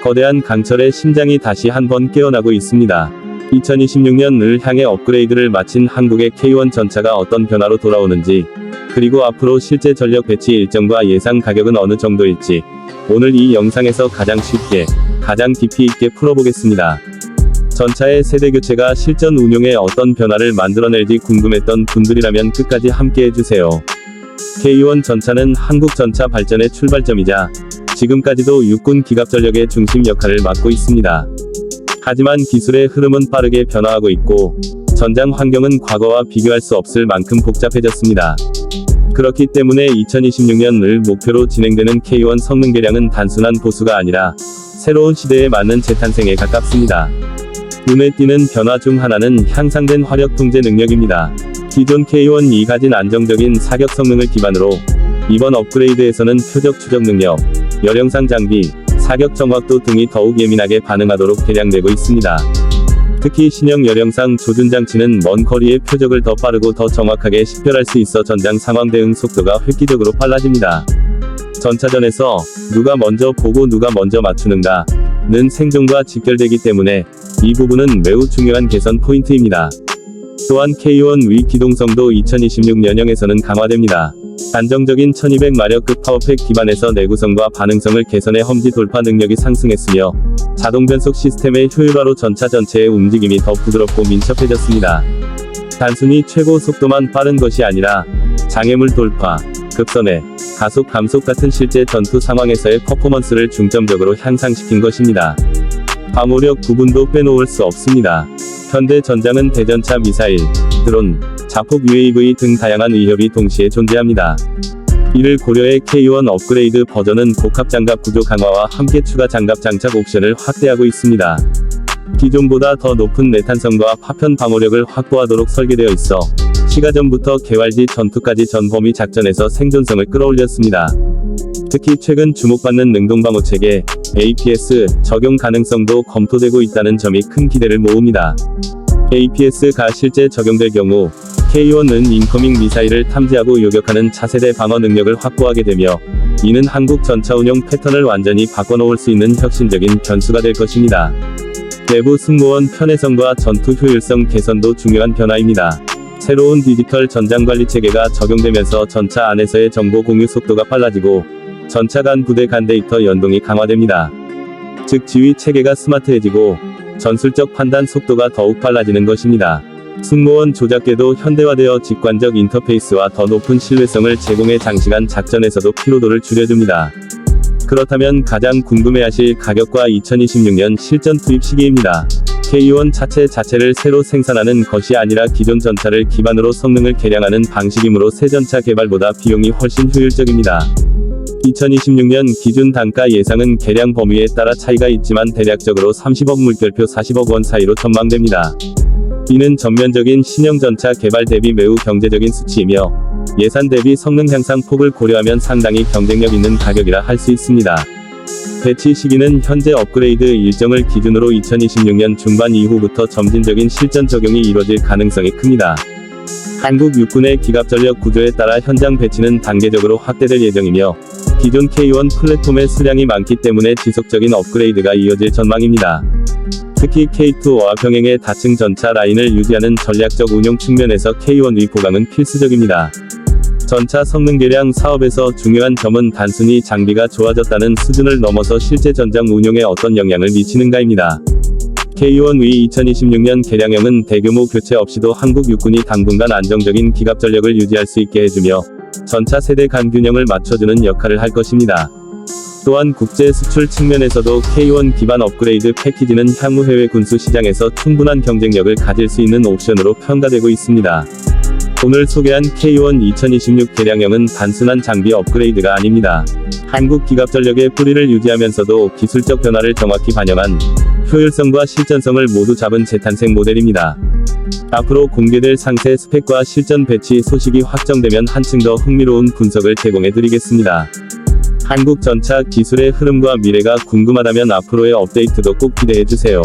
거대한 강철의 심장이 다시 한번 깨어나고 있습니다. 2026년을 향해 업그레이드를 마친 한국의 K1 전차가 어떤 변화로 돌아오는지, 그리고 앞으로 실제 전력 배치 일정과 예상 가격은 어느 정도일지, 오늘 이 영상에서 가장 쉽게, 가장 깊이 있게 풀어보겠습니다. 전차의 세대 교체가 실전 운용에 어떤 변화를 만들어낼지 궁금했던 분들이라면 끝까지 함께해주세요. K1 전차는 한국 전차 발전의 출발점이자 지금까지도 육군 기갑전력의 중심 역할을 맡고 있습니다. 하지만 기술의 흐름은 빠르게 변화하고 있고 전장 환경은 과거와 비교할 수 없을 만큼 복잡해졌습니다. 그렇기 때문에 2026년을 목표로 진행되는 K1 성능 개량은 단순한 보수가 아니라 새로운 시대에 맞는 재탄생에 가깝습니다. 눈에 띄는 변화 중 하나는 향상된 화력 통제 능력입니다. 기존 K1이 가진 안정적인 사격 성능을 기반으로 이번 업그레이드에서는 표적 추적 능력, 열영상 장비, 사격 정확도 등이 더욱 예민하게 반응하도록 개량되고 있습니다. 특히 신형 열영상 조준 장치는 먼 거리의 표적을 더 빠르고 더 정확하게 식별할 수 있어 전장 상황 대응 속도가 획기적으로 빨라집니다. 전차전에서 누가 먼저 보고 누가 먼저 맞추는가는 생존과 직결되기 때문에 이 부분은 매우 중요한 개선 포인트입니다. 또한 K1 위 기동성도 2026년형에서는 강화됩니다. 안정적인 1200마력급 파워팩 기반에서 내구성과 반응성을 개선해 험지 돌파 능력이 상승했으며 자동 변속 시스템의 효율화로 전차 전체의 움직임이 더 부드럽고 민첩해졌습니다. 단순히 최고 속도만 빠른 것이 아니라 장애물 돌파, 급선회, 가속 감속 같은 실제 전투 상황에서의 퍼포먼스를 중점적으로 향상시킨 것입니다. 방어력 부분도 빼놓을 수 없습니다. 현대 전장은 대전차 미사일, 드론, 자폭 UAV 등 다양한 위협이 동시에 존재합니다. 이를 고려해 K1 업그레이드 버전은 복합 장갑 구조 강화와 함께 추가 장갑 장착 옵션을 확대하고 있습니다. 기존보다 더 높은 내탄성과 파편 방어력을 확보하도록 설계되어 있어 시가전부터 개활지 전투까지 전 범위 작전에서 생존성을 끌어올렸습니다. 특히 최근 주목받는 능동방어 체계, APS 적용 가능성도 검토되고 있다는 점이 큰 기대를 모읍니다. APS가 실제 적용될 경우 K1은 인커밍 미사일을 탐지하고 요격하는 차세대 방어 능력을 확보하게 되며 이는 한국 전차 운용 패턴을 완전히 바꿔놓을 수 있는 혁신적인 변수가 될 것입니다. 내부 승무원 편의성과 전투 효율성 개선도 중요한 변화입니다. 새로운 디지털 전장 관리 체계가 적용되면서 전차 안에서의 정보 공유 속도가 빨라지고 전차 간 부대 간 데이터 연동이 강화됩니다. 즉 지휘 체계가 스마트해지고 전술적 판단 속도가 더욱 빨라지는 것입니다. 승무원 조작계도 현대화되어 직관적 인터페이스와 더 높은 신뢰성을 제공해 장시간 작전에서도 피로도를 줄여줍니다. 그렇다면 가장 궁금해하실 가격과 2026년 실전 투입 시기입니다. K1 차체 자체를 새로 생산하는 것이 아니라 기존 전차를 기반으로 성능을 개량하는 방식이므로 새 전차 개발보다 비용이 훨씬 효율적입니다. 2026년 기준 단가 예상은 개량 범위에 따라 차이가 있지만 대략적으로 30억 물결표 40억 원 사이로 전망됩니다. 이는 전면적인 신형 전차 개발 대비 매우 경제적인 수치이며 예산 대비 성능 향상 폭을 고려하면 상당히 경쟁력 있는 가격이라 할 수 있습니다. 배치 시기는 현재 업그레이드 일정을 기준으로 2026년 중반 이후부터 점진적인 실전 적용이 이뤄질 가능성이 큽니다. 한국 육군의 기갑전력 구조에 따라 현장 배치는 단계적으로 확대될 예정이며 기존 K1 플랫폼의 수량이 많기 때문에 지속적인 업그레이드가 이어질 전망입니다. 특히 K2와 병행의 다층 전차 라인을 유지하는 전략적 운용 측면에서 K1 위 보강은 필수적입니다. 전차 성능 개량 사업에서 중요한 점은 단순히 장비가 좋아졌다는 수준을 넘어서 실제 전장 운용에 어떤 영향을 미치는가입니다. K1 위 2026년 개량형은 대규모 교체 없이도 한국 육군이 당분간 안정적인 기갑 전력을 유지할 수 있게 해주며 전차 세대 간 균형을 맞춰주는 역할을 할 것입니다. 또한 국제 수출 측면에서도 K1 기반 업그레이드 패키지는 향후 해외 군수 시장에서 충분한 경쟁력을 가질 수 있는 옵션으로 평가되고 있습니다. 오늘 소개한 K1 2026 개량형은 단순한 장비 업그레이드가 아닙니다. 한국 기갑 전력의 뿌리를 유지하면서도 기술적 변화를 정확히 반영한 효율성과 실전성을 모두 잡은 재탄생 모델입니다. 앞으로 공개될 상세 스펙과 실전 배치 소식이 확정되면 한층 더 흥미로운 분석을 제공해드리겠습니다. 한국 전차 기술의 흐름과 미래가 궁금하다면 앞으로의 업데이트도 꼭 기대해주세요.